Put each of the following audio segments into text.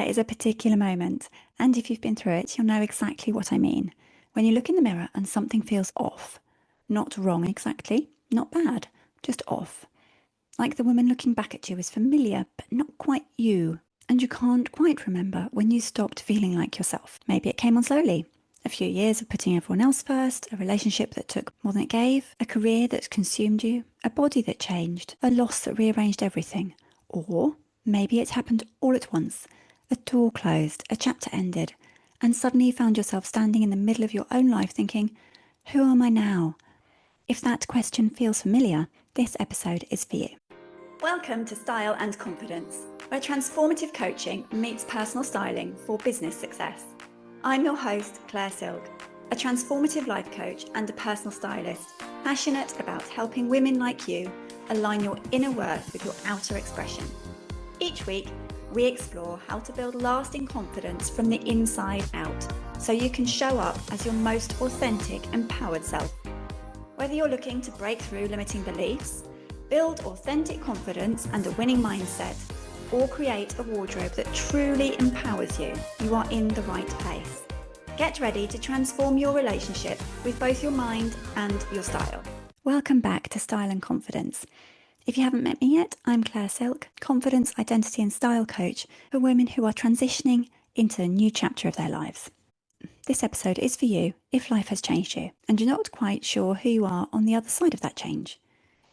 is a particular moment, and if you've been through it, you'll know exactly what I mean. When you look in the mirror and something feels off. Not wrong exactly, not bad, just off. Like the woman looking back at you is familiar, but not quite you. And you can't quite remember when you stopped feeling like yourself. Maybe it came on slowly. A few years of putting everyone else first, a relationship that took more than it gave, a career that consumed you, a body that changed, a loss that rearranged everything. Or maybe it happened all at once. A door closed, a chapter ended, and suddenly you found yourself standing in the middle of your own life thinking, who am I now? If that question feels familiar, this episode is for you. Welcome to Style and Confidence, where transformative coaching meets personal styling for business success. I'm your host, Claire Silk, a transformative life coach and a personal stylist, passionate about helping women like you align your inner worth with your outer expression. Each week, we explore how to build lasting confidence from the inside out, so you can show up as your most authentic, empowered self. Whether you're looking to break through limiting beliefs, build authentic confidence and a winning mindset, or create a wardrobe that truly empowers you, you are in the right place. Get ready to transform your relationship with both your mind and your style. Welcome back to Style and Confidence. If you haven't met me yet, I'm Claire Silk, confidence, identity and style coach for women who are transitioning into a new chapter of their lives. This episode is for you if life has changed you and you're not quite sure who you are on the other side of that change.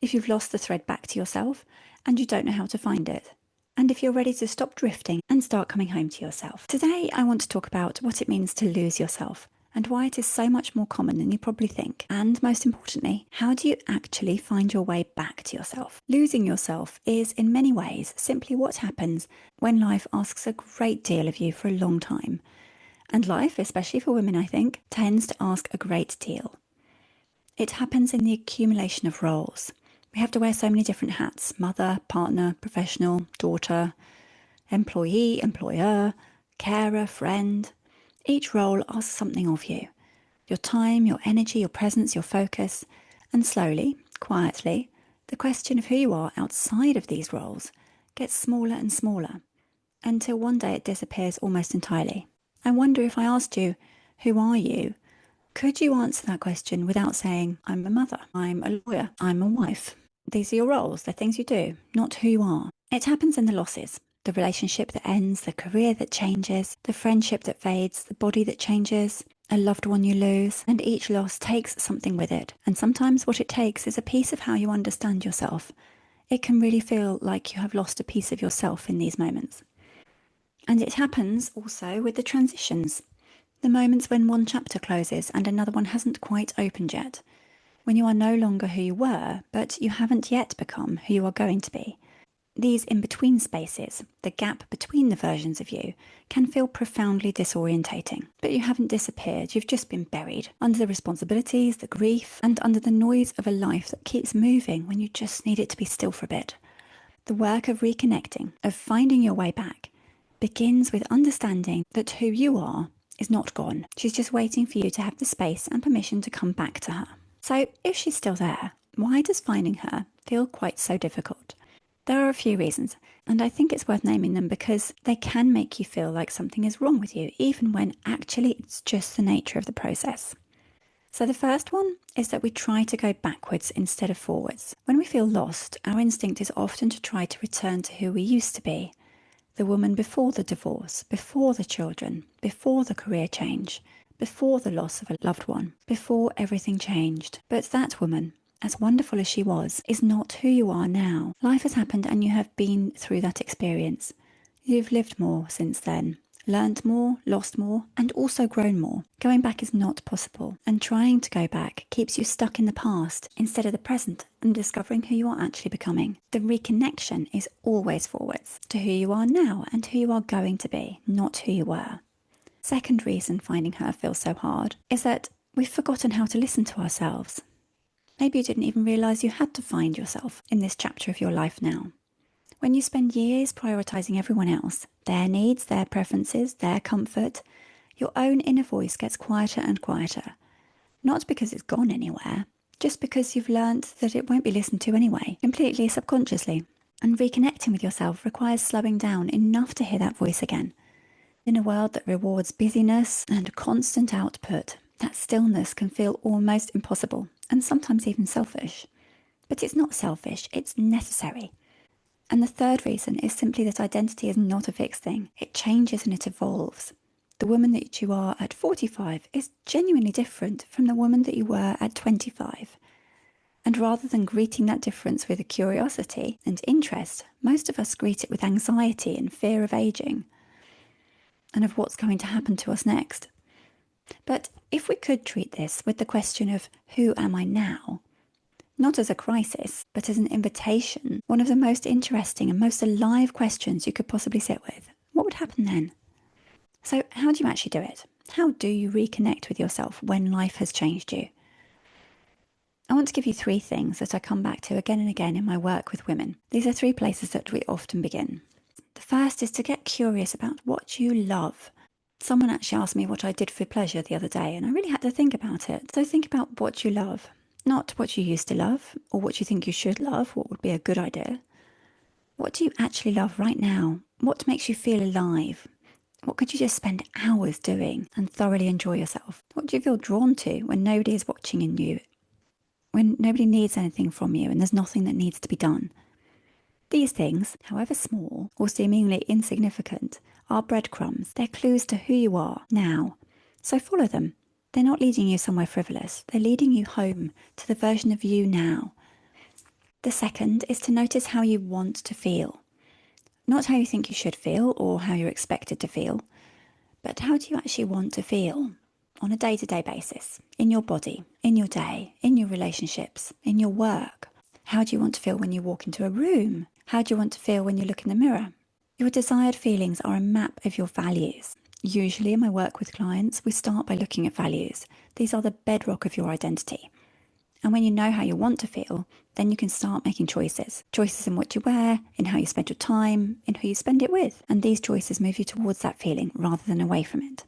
If you've lost the thread back to yourself and you don't know how to find it. And if you're ready to stop drifting and start coming home to yourself. Today, I want to talk about what it means to lose yourself and why it is so much more common than you probably think. And most importantly, how do you actually find your way back to yourself? Losing yourself is in many ways simply what happens when life asks a great deal of you for a long time. And life, especially for women, I think, tends to ask a great deal. It happens in the accumulation of roles. We have to wear so many different hats: mother, partner, professional, daughter, employee, employer, carer, friend. Each role asks something of you. Your time, your energy, your presence, your focus. And slowly, quietly, the question of who you are outside of these roles gets smaller and smaller until one day it disappears almost entirely. I wonder if I asked you, who are you? Could you answer that question without saying, I'm a mother, I'm a lawyer, I'm a wife? These are your roles, they're things you do, not who you are. It happens in the losses, the relationship that ends, the career that changes, the friendship that fades, the body that changes, a loved one you lose, and each loss takes something with it. And sometimes what it takes is a piece of how you understand yourself. It can really feel like you have lost a piece of yourself in these moments. And it happens also with the transitions. The moments when one chapter closes and another one hasn't quite opened yet. When you are no longer who you were, but you haven't yet become who you are going to be. These in-between spaces, the gap between the versions of you, can feel profoundly disorientating. But you haven't disappeared, you've just been buried under the responsibilities, the grief, and under the noise of a life that keeps moving when you just need it to be still for a bit. The work of reconnecting, of finding your way back, begins with understanding that who you are is not gone. She's just waiting for you to have the space and permission to come back to her. So if she's still there, why does finding her feel quite so difficult? There are a few reasons, and I think it's worth naming them because they can make you feel like something is wrong with you, even when actually it's just the nature of the process. So the first one is that we try to go backwards instead of forwards. When we feel lost, our instinct is often to try to return to who we used to be. The woman before the divorce, before the children, before the career change, before the loss of a loved one, before everything changed. But that woman, as wonderful as she was, is not who you are now. Life has happened and you have been through that experience. You've lived more since then, learnt more, lost more, and also grown more. Going back is not possible, and trying to go back keeps you stuck in the past instead of the present and discovering who you are actually becoming. The reconnection is always forwards to who you are now and who you are going to be, not who you were. Second reason finding her feels so hard is that we've forgotten how to listen to ourselves. Maybe you didn't even realise you had to find yourself in this chapter of your life now. When you spend years prioritising everyone else, their needs, their preferences, their comfort, your own inner voice gets quieter and quieter. Not because it's gone anywhere, just because you've learnt that it won't be listened to anyway, completely subconsciously. And reconnecting with yourself requires slowing down enough to hear that voice again. In a world that rewards busyness and constant output, that stillness can feel almost impossible and sometimes even selfish. But it's not selfish, it's necessary. And the third reason is simply that identity is not a fixed thing. It changes and it evolves. The woman that you are at 45 is genuinely different from the woman that you were at 25. And rather than greeting that difference with a curiosity and interest, most of us greet it with anxiety and fear of aging and of what's going to happen to us next. But if we could treat this with the question of who am I now, not as a crisis, but as an invitation, one of the most interesting and most alive questions you could possibly sit with, what would happen then? So how do you actually do it? How do you reconnect with yourself when life has changed you? I want to give you 3 things that I come back to again and again in my work with women. These are 3 places that we often begin. The first is to get curious about what you love. Someone actually asked me what I did for pleasure the other day, and I really had to think about it. So think about what you love, not what you used to love or what you think you should love, what would be a good idea. What do you actually love right now? What makes you feel alive? What could you just spend hours doing and thoroughly enjoy yourself? What do you feel drawn to when nobody is watching you, when nobody needs anything from you and there's nothing that needs to be done? These things, however small or seemingly insignificant, are breadcrumbs. They're clues to who you are now. So follow them. They're not leading you somewhere frivolous. They're leading you home to the version of you now. The second is to notice how you want to feel. Not how you think you should feel or how you're expected to feel, but how do you actually want to feel on a day-to-day basis, in your body, in your day, in your relationships, in your work. How do you want to feel when you walk into a room? How do you want to feel when you look in the mirror? Your desired feelings are a map of your values. Usually in my work with clients, we start by looking at values. These are the bedrock of your identity. And when you know how you want to feel, then you can start making choices. Choices in what you wear, in how you spend your time, in who you spend it with. And these choices move you towards that feeling rather than away from it.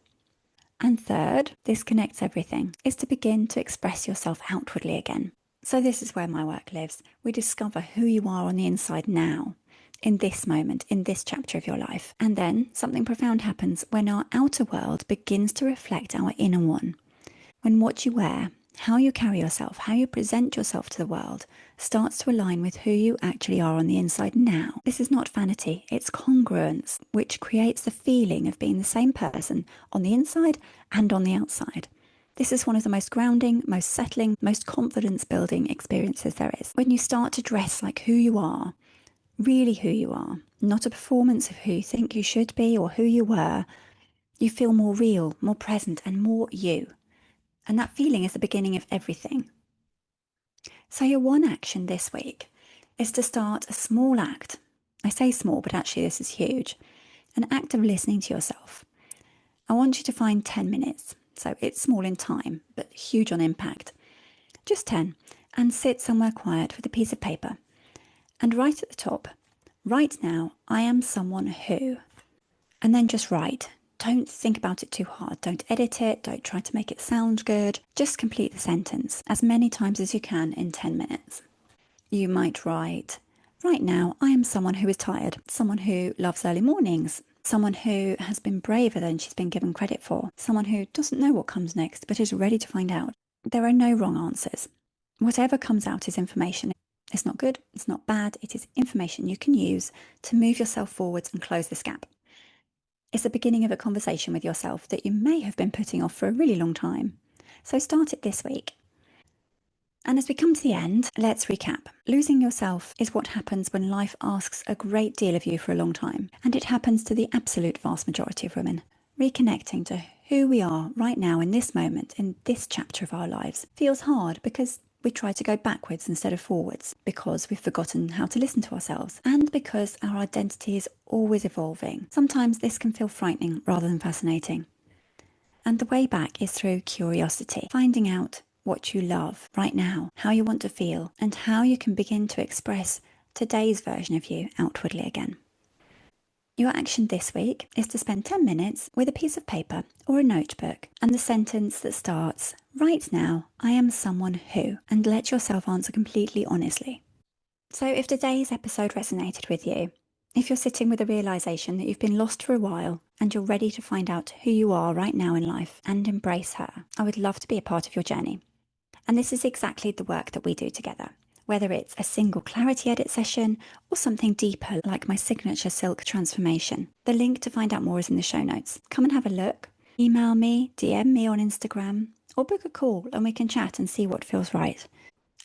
And third, this connects everything, is to begin to express yourself outwardly again. So this is where my work lives. We discover who you are on the inside now, in this moment, in this chapter of your life. And then something profound happens when our outer world begins to reflect our inner one. When what you wear, how you carry yourself, how you present yourself to the world starts to align with who you actually are on the inside now. This is not vanity, it's congruence, which creates the feeling of being the same person on the inside and on the outside. This is one of the most grounding, most settling, most confidence-building experiences there is. When you start to dress like who you are, really who you are, not a performance of who you think you should be or who you were, you feel more real, more present, and more you. And that feeling is the beginning of everything. So your one action this week is to start a small act. I say small, but actually this is huge. An act of listening to yourself. I want you to find 10 minutes. So it's small in time, but huge on impact. Just 10. And sit somewhere quiet with a piece of paper. And write at the top, right now, I am someone who. And then just write. Don't think about it too hard. Don't edit it. Don't try to make it sound good. Just complete the sentence as many times as you can in 10 minutes. You might write, right now, I am someone who is tired, someone who loves early mornings, someone who has been braver than she's been given credit for, someone who doesn't know what comes next but is ready to find out. There are no wrong answers. Whatever comes out is information. It's not good, it's not bad, it is information you can use to move yourself forwards and close this gap. It's the beginning of a conversation with yourself that you may have been putting off for a really long time. So start it this week. And as we come to the end, let's recap. Losing yourself is what happens when life asks a great deal of you for a long time, and it happens to the absolute vast majority of women. Reconnecting to who we are right now in this moment, in this chapter of our lives, feels hard because we try to go backwards instead of forwards, because we've forgotten how to listen to ourselves, and because our identity is always evolving. Sometimes this can feel frightening rather than fascinating. And the way back is through curiosity, finding out what you love right now, how you want to feel, and how you can begin to express today's version of you outwardly again. Your action this week is to spend 10 minutes with a piece of paper or a notebook and the sentence that starts, right now, I am someone who, and let yourself answer completely honestly. So if today's episode resonated with you, If you're sitting with a realization that you've been lost for a while and you're ready to find out who you are right now in life and embrace her, I would love to be a part of your journey. And this is exactly the work that we do together, whether it's a single clarity edit session or something deeper like my signature silk transformation. The link to find out more is in the show notes. Come and have a look. Email me, DM me on Instagram, or book a call and we can chat and see what feels right.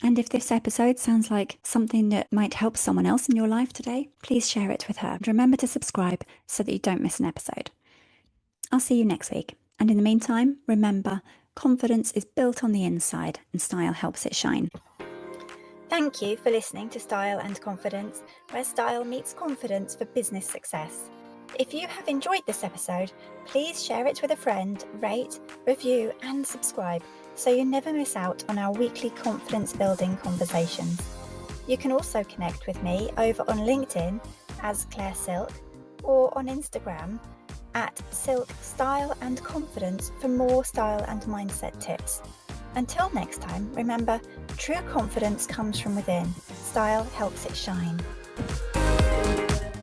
And if this episode sounds like something that might help someone else in your life today, please share it with her. And remember to subscribe so that you don't miss an episode. I'll see you next week. And in the meantime, remember, confidence is built on the inside and style helps it shine. Thank you for listening to Style and Confidence, where style meets confidence for business success. If you have enjoyed this episode, please share it with a friend, rate, review, and subscribe so you never miss out on our weekly confidence-building conversations. You can also connect with me over on LinkedIn as Claire Silk or on Instagram at Silk Style and Confidence for more style and mindset tips. Until next time, remember, true confidence comes from within. Style helps it shine.